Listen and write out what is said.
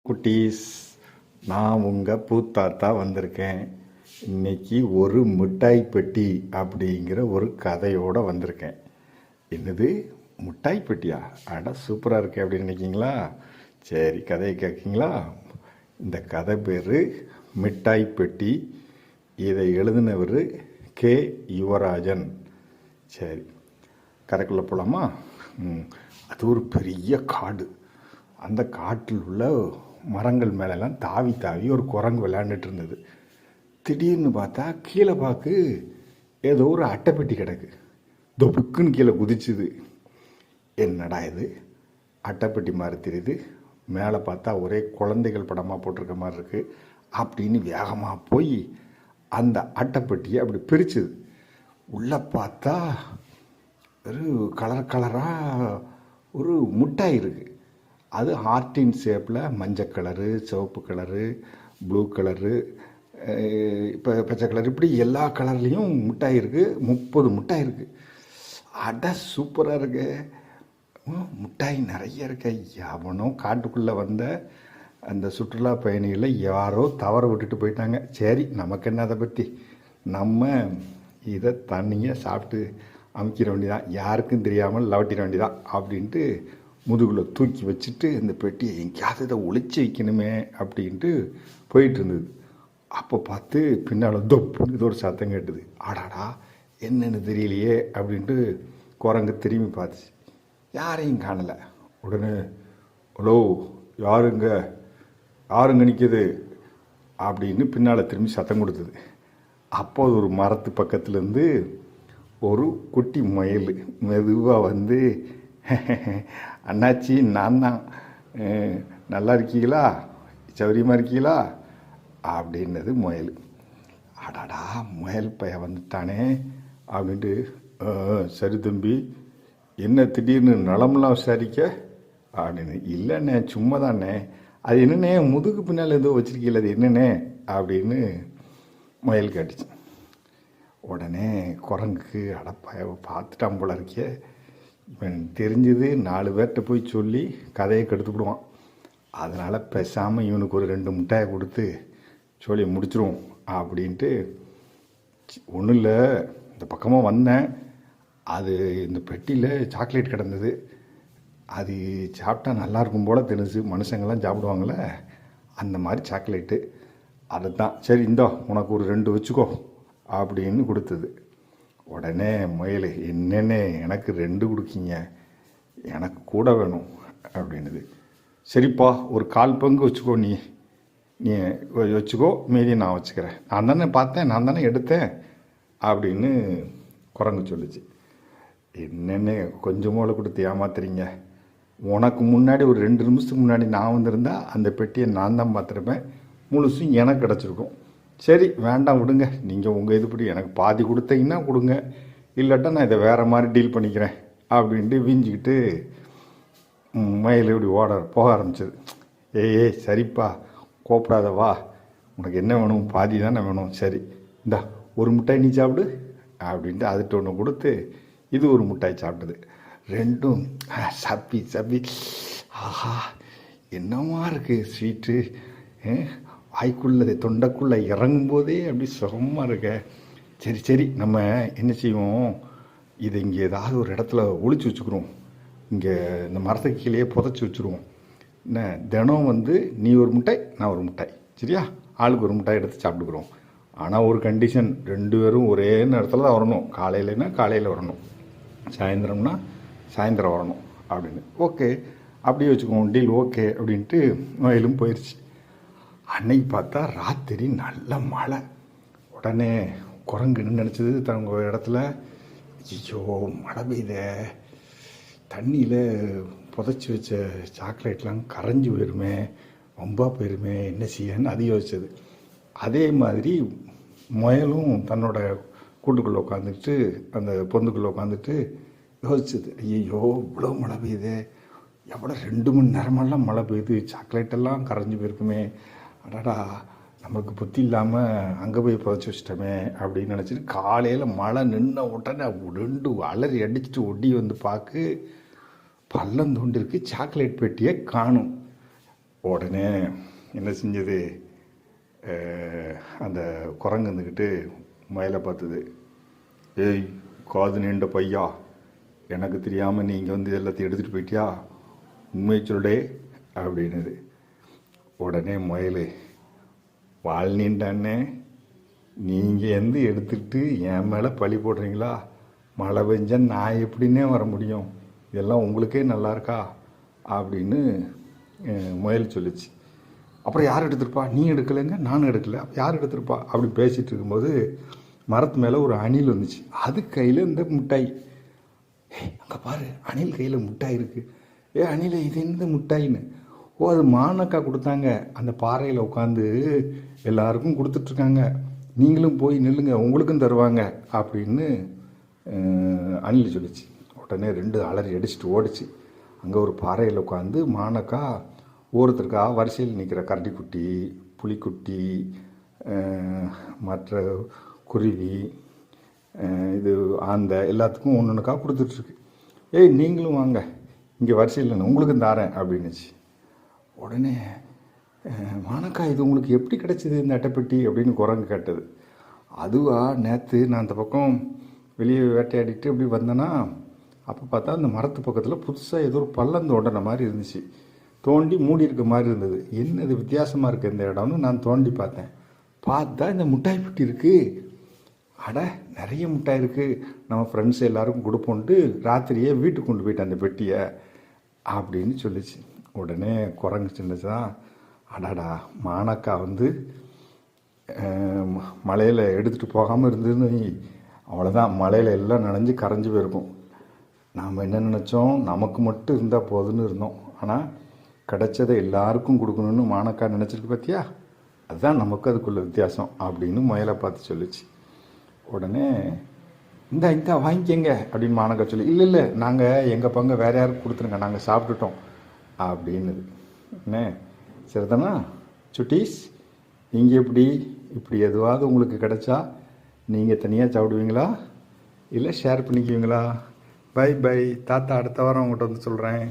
குட்டீஸ், நான் உங்கள் பூத்தாத்தா வந்திருக்கேன். இன்னைக்கு ஒரு மிட்டாய் பெட்டி அப்படிங்கிற ஒரு கதையோடு வந்திருக்கேன். என்னது மிட்டாய் பெட்டியா? அட சூப்பராக இருக்கே அப்படின்னு நினைக்கிங்களா? சரி, கதையை கேட்குங்களா? இந்த கதை பேர் மிட்டாய் பெட்டி. இதை எழுதினவர் கே யுவராஜன். சரி, கதைக்குள்ளே போகலாமா? அது ஒரு பெரிய காடு. அந்த காட்டில் உள்ள மரங்கள் மேலெல்லாம் தாவி தாவி ஒரு குரங்கு விளையாண்டுட்டு இருந்தது. திடீர்னு பார்த்தா கீழே பார்க்கு ஏதோ ஒரு அட்டைப்பெட்டி கிடக்கு. தொப்புக்குன்னு கீழே குதிச்சுது. என்னடா இது, அட்டைப்பெட்டி மாதிரி தெரியுது, மேலே பார்த்தா ஒரே குழந்தைகள் படமாக போட்டிருக்க மாதிரி இருக்குது அப்படின்னு வேகமாக போய் அந்த அட்டைப்பெட்டியை அப்படி பிரிச்சுது. உள்ளே பார்த்தா ஒரு கலர் கலராக ஒரு மிட்டாய் இருக்குது. அது ஹார்ட்டின் ஷேப்பில் மஞ்சள் கலரு, சிவப்பு கலரு, ப்ளூ கலரு, இப்போ பச்சை கலர், இப்படி எல்லா கலர்லேயும் மிட்டாய் இருக்குது. 30 மிட்டாய் இருக்குது. அட சூப்பராக இருக்கு, மிட்டாய் நிறைய இருக்கு. எவனோ காட்டுக்குள்ளே வந்த அந்த சுற்றுலா பயணிகளை யாரோ தவற விட்டுட்டு போயிட்டாங்க. சரி, நமக்கு என்ன அதை பற்றி, நம்ம இதை தண்ணியை சாப்பிட்டு அமைக்கிற வேண்டியதான், யாருக்கும் தெரியாமல் லவட்டிட வேண்டியதான் அப்படின்ட்டு முதுகில் தூக்கி வச்சுட்டு இந்த பெட்டியை எங்கேயாவது இதை ஒளிச்சு வைக்கணுமே அப்படின்ட்டு போயிட்டு இருந்தது. அப்போ பார்த்து பின்னால் தொப்புன்னு இது ஒரு சத்தம் கேட்டுது. ஆடாடா, என்னென்னு தெரியலையே அப்படின்ட்டு குரங்கு திரும்பி பார்த்துச்சு. யாரையும் காணலை. உடனே ஹலோ, யாருங்க நிற்கிது அப்படின்னு பின்னால் திரும்பி சத்தம் கொடுத்தது. அப்போ ஒரு மரத்து பக்கத்துலேருந்து ஒரு குட்டி முயல் மெதுவாக வந்து, அண்ணாச்சி நான் தான், நல்லா இருக்கீங்களா, சௌரியமாக இருக்கீங்களா அப்படின்னது முயல். அடாடா, முயல் பையன் வந்துட்டானே அப்படின்ட்டு, சரி தம்பி, என்ன திடீர்னு நலமெல்லாம் விசாரிக்க அப்படின்னு. இல்லைண்ணே, சும்மா தானே. அது என்னண்ணே முதுகு பின்னால் ஏதோ வச்சுருக்கீங்கள, அது என்னண்ணே அப்படின்னு முயல் கேட்டுச்சு. உடனே குரங்குக்கு அடப்பாய பார்த்துட்டான் போல இருக்கே, இவன் தெரிஞ்சது 4 பேர்கிட்ட போய் சொல்லி கதையை கெடுத்துவிடுவான். அதனால் பேசாமல் இவனுக்கு ஒரு 2 மிட்டாயை கொடுத்து சொல்லி முடிச்சிருவோம் அப்படின்ட்டு. ஒன்றும் இல்லை, இந்த பக்கமாக வந்தேன், அது இந்த பெட்டியில் சாக்லேட் கிடந்தது, அது சாப்பிட்டா நல்லாயிருக்கும் போல் தெரிஞ்சு, மனுஷங்கள்லாம் சாப்பிடுவாங்களே அந்த மாதிரி சாக்லேட்டு, அதை தான் சரி இந்தோ உனக்கு ஒரு 2 வச்சுக்கோ அப்படின்னு கொடுத்தது. உடனே முயல், என்னென்ன எனக்கு 2 கொடுக்கீங்க, எனக்கு கூட வேணும் அப்படின்னுது. சரிப்பா, ஒரு 1/4 பங்கு வச்சுக்கோ, நீ வச்சுக்கோ, மீதி நான் வச்சுக்கிறேன், நான் தானே பார்த்தேன், நான் தானே எடுத்தேன் அப்படின்னு குரங்கு சொல்லிச்சு. என்னென்ன கொஞ்சம் மூளை கொடுத்து ஏமாத்துறீங்க, உனக்கு முன்னாடி ஒரு 2 நிமிஷத்துக்கு முன்னாடி நான் வந்திருந்தா அந்த பெட்டியை நான் தான் பார்த்துருப்பேன், முழுசும் எனக்கு கிடச்சிருக்கும். சரி வேண்டாம், விடுங்க, நீங்கள் உங்கள் இதுபடி எனக்கு பாதி கொடுத்தீங்கன்னா கொடுங்க, இல்லாட்டா நான் இதை வேறு மாதிரி டீல் பண்ணிக்கிறேன் அப்படின்ட்டு வீஞ்சிக்கிட்டு மயில் இப்படி போக ஆரம்பிச்சது. ஏய் சரிப்பா, கோப்படாத, வா, உனக்கு என்ன வேணும், பாதி தானே வேணும், சரி இந்தா ஒரு மிட்டாய் நீ சாப்பிடு அப்படின்ட்டு அதுட்டு ஒன்று கொடுத்து இது ஒரு மிட்டாய் சாப்பிட்டது. 2ம் சப்பி சப்பி, ஆஹா என்னமா இருக்குது ஸ்வீட்டு, வாய்க்குள்ளது தொண்டைக்குள்ளே இறங்கும் போதே அப்படி சுகமாக இருக்க. சரி சரி, நம்ம என்ன செய்வோம், இதை இங்கே ஏதாவது ஒரு இடத்துல ஒளிச்சு வச்சுக்கிறோம், இங்கே இந்த மரத்துக்கு கீழேயே புதைச்சி வச்சுருவோம். என்ன, தினம் வந்து நீ ஒரு மிட்டாய் நான் ஒரு மிட்டாய், சரியா, ஆளுக்கு ஒரு மிட்டாய் எடுத்து சாப்பிட்டுக்கிறோம். ஆனால் ஒரு கண்டிஷன், 2 பேரும் ஒரே நேரத்தில் தான் வரணும், காலையிலனா காலையில் வரணும், சாயந்தரம்னா சாயந்தரம் வரணும் அப்படின்னு. ஓகே, அப்படியே வச்சுக்குவோம், டீல் ஓகே அப்படின்ட்டு மயிலும் போயிடுச்சு. அன்னைக்கு பார்த்தா ராத்திரி நல்ல மழை. உடனே குரங்கு என்ன நினச்சது, தங்க இடத்துல, ஐயோ மழை பெய்யுத, தண்ணியில் புதைச்சி வச்ச சாக்லேட்லாம் கரைஞ்சி போயிருமே, ரொம்ப போயிருமே, என்ன செய்யன்னு அது யோசிச்சது. அதே மாதிரி முயலும் தன்னோட கூட்டுக்குள்ளே உட்காந்துட்டு, அந்த பொந்துக்குள்ளே உட்காந்துட்டு யோசிச்சது. ஐயோ இவ்வளோ மழை பெய்யுது, எவ்வளோ 2 மணி நேரமெல்லாம் மழை பெய்யுது, சாக்லேட்டெல்லாம் கரைஞ்சி போயிருக்குமே, அடடா நமக்கு புத்தி இல்லாமல் அங்கே போய் புதைச்சி வச்சிட்டோமே அப்படின்னு நினச்சிட்டு காலையில் மழை நின்ன உடனே 2 அலறி அடிச்சுட்டு ஒட்டி வந்து பார்க்கு பள்ளம் தோண்டிருக்கு, சாக்லேட் பெட்டியை காணும். உடனே என்ன செஞ்சது, அந்த குரங்கு இருந்துக்கிட்டு முயலை பார்த்தது. ஏய் காது நீண்ட பையா, எனக்கு தெரியாமல் நீ இங்கே வந்து எல்லாத்தையும் எடுத்துகிட்டு போயிட்டியா, உண்மையை சொல்டே அப்படின்னுது. உடனே முயல், வால் நீண்டானே, நீங்கள் எந்த எடுத்துக்கிட்டு என் மேலே பழி போடுறீங்களா, மழை பெஞ்சா நான் எப்படின்னே வர முடியும், இதெல்லாம் உங்களுக்கே நல்லா இருக்கா அப்படின்னு முயல் சொல்லிச்சு. அப்புறம் யார் எடுத்திருப்பா, நீ எடுக்கலைங்க, நானும் எடுக்கலை, யார் எடுத்திருப்பா அப்படி பேசிகிட்டு இருக்கும்போது மரத்து மேலே ஒரு அணில் வந்துச்சு. அது கையில் இந்த மிட்டாய். அங்கே பாரு, அணில் கையில் மிட்டாய் இருக்குது. அணில் இது எந்த மிட்டாயின்னு. அது மானக்கா கொடுத்தாங்க, அந்த பாறையில் உட்காந்து எல்லாருக்கும் கொடுத்துட்ருக்காங்க, நீங்களும் போய் நில்லுங்க, உங்களுக்கும் தருவாங்க அப்படின்னு அணில் சொல்லிச்சு. உடனே 2 அலறி அடிச்சுட்டு ஓடிச்சு. அங்கே ஒரு பாறையில் உட்காந்து மானக்கா ஒருத்தருக்கா வரிசையில் நிற்கிற கரடிக்குட்டி, புலிக்குட்டி, மற்ற குருவி, இது ஆந்த எல்லாத்துக்கும் ஒன்றுக்கா கொடுத்துட்ருக்கு. நீங்களும் வாங்க, இங்கே வரிசையில் உங்களுக்கும் தாரேன் அப்படின்னுச்சு. உடனே மானக்கா இது உங்களுக்கு எப்படி கிடச்சிது இந்த அட்டைப்பெட்டி அப்படின்னு குரங்கு கேட்டது. அதுவா, நேற்று நான் அந்த பக்கம் வெளியே வேட்டையாடிட்டு அப்படி வந்தேன்னா, அப்போ பார்த்தா அந்த மரத்து பக்கத்தில் புதுசாக ஏதோ ஒரு பள்ளம் தோண்டின மாதிரி இருந்துச்சு, தோண்டி மூடி இருக்க மாதிரி இருந்தது. என்னது வித்தியாசமாக இருக்குது இந்த இடம்னு நான் தோண்டி பார்த்தேன். பார்த்தா இந்த மிட்டாய் பெட்டி இருக்குது. அட, நிறைய மிட்டாய் இருக்குது, நம்ம ஃப்ரெண்ட்ஸ் எல்லாருக்கும் கொடுப்போன்ட்டு ராத்திரியே வீட்டுக்கு கொண்டு போயிட்டேன் அந்த பெட்டியை அப்படின்னு சொல்லிச்சு. உடனே குரங்கு சின்னதான், அடாடா, மானக்கா வந்து மலையில் எடுத்துகிட்டு போகாமல் இருந்ததுன்னு அவ்வளோதான், மலையில் எல்லாம் நனைஞ்சு கரைஞ்சி போயிருக்கும். நாம் என்ன நினச்சோம், நமக்கு மட்டும் இருந்தால் போதுன்னு இருந்தோம். ஆனால் கிடைச்சதை எல்லாருக்கும் கொடுக்கணுன்னு மானக்கா நினச்சிருக்கு பார்த்தியா, அதுதான் நமக்கு அதுக்குள்ள வித்தியாசம் அப்படின்னு முயலை பார்த்து சொல்லிச்சு. உடனே இந்த வாங்கிக்கங்க அப்படின்னு மானக்கா சொல்லி, இல்லை நாங்கள் எங்கள் பங்கை வேறு யாருக்கு கொடுத்துருங்க, நாங்கள் சாப்பிட்டுட்டோம் அப்படின்னுது. என்ன சரிதானா சுட்டீஸ், நீங்கள் இப்படி எதுவாவது உங்களுக்கு கிடைச்சா நீங்கள் தனியாக சாப்பிடுவீங்களா, இல்லை ஷேர் பண்ணிக்குவீங்களா? பை பை, தாத்தா அடுத்த வாரம் உங்கள்கிட்ட வந்து சொல்கிறேன்.